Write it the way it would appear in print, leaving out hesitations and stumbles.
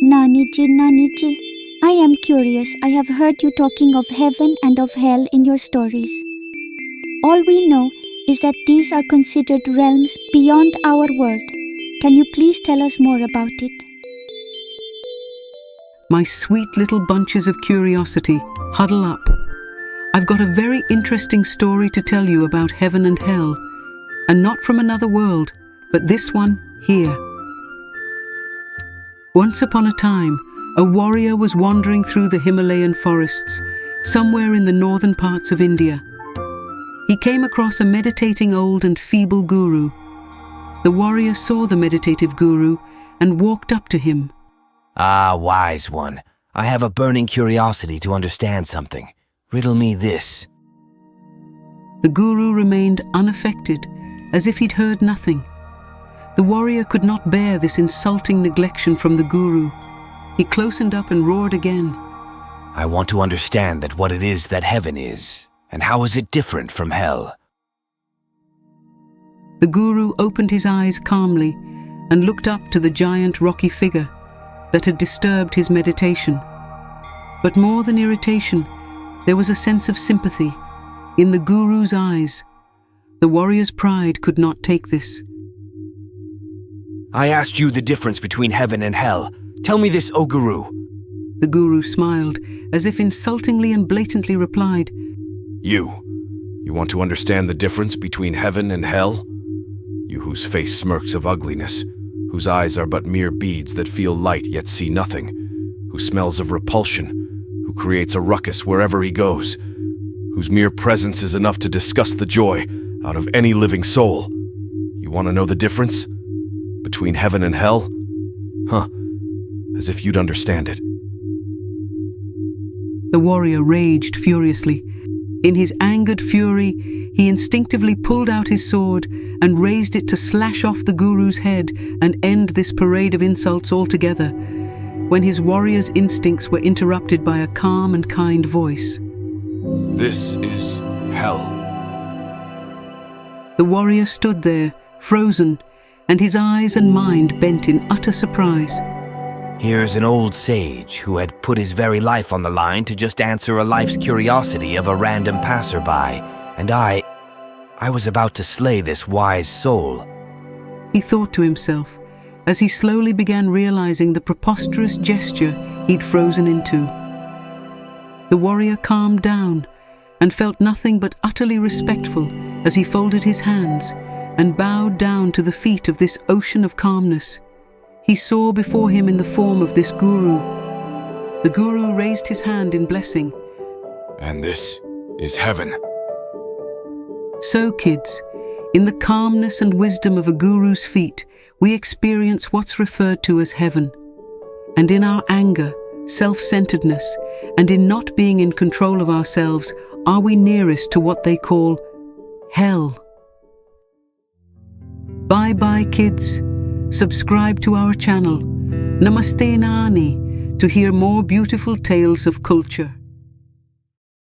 Nani ji, I am curious. I have heard you talking of heaven and of hell in your stories. All we know is that these are considered realms beyond our world. Can you please tell us more about it? My sweet little bunches of curiosity, huddle up. I've got a very interesting story to tell you about heaven and hell, and not from another world, but this one here. Once upon a time, a warrior was wandering through the Himalayan forests, somewhere in the northern parts of India. He came across a meditating old and feeble guru. The warrior saw the meditative guru and walked up to him. Ah, wise one, I have a burning curiosity to understand something. Riddle me this. The guru remained unaffected, as if he'd heard nothing. The warrior could not bear this insulting neglection from the guru. He closened up and roared again. I want to understand that what it is that heaven is, and how is it different from hell? The guru opened his eyes calmly and looked up to the giant rocky figure that had disturbed his meditation. But more than irritation, there was a sense of sympathy in the guru's eyes. The warrior's pride could not take this. I asked you the difference between heaven and hell. Tell me this, O Guru. The guru smiled, as if insultingly and blatantly replied, You want to understand the difference between heaven and hell? You whose face smirks of ugliness, whose eyes are but mere beads that feel light yet see nothing, who smells of repulsion, who creates a ruckus wherever he goes, whose mere presence is enough to disgust the joy out of any living soul. You want to know the difference between heaven and hell? Huh, as if you'd understand it. The warrior raged furiously. In his angered fury, he instinctively pulled out his sword and raised it to slash off the guru's head and end this parade of insults altogether, when his warrior's instincts were interrupted by a calm and kind voice. This is hell. The warrior stood there, frozen, and his eyes and mind bent in utter surprise. Here's an old sage who had put his very life on the line to just answer a life's curiosity of a random passerby, and I was about to slay this wise soul. He thought to himself, as he slowly began realizing the preposterous gesture he'd frozen into. The warrior calmed down and felt nothing but utterly respectful as he folded his hands and bowed down to the feet of this ocean of calmness. He saw before him in the form of this guru. The guru raised his hand in blessing. And this is heaven. So, kids, in the calmness and wisdom of a guru's feet, we experience what's referred to as heaven. And in our anger, self-centeredness, and in not being in control of ourselves, are we nearest to what they call hell. Bye-bye, kids. Subscribe to our channel, Namaste Nani, to hear more beautiful tales of culture.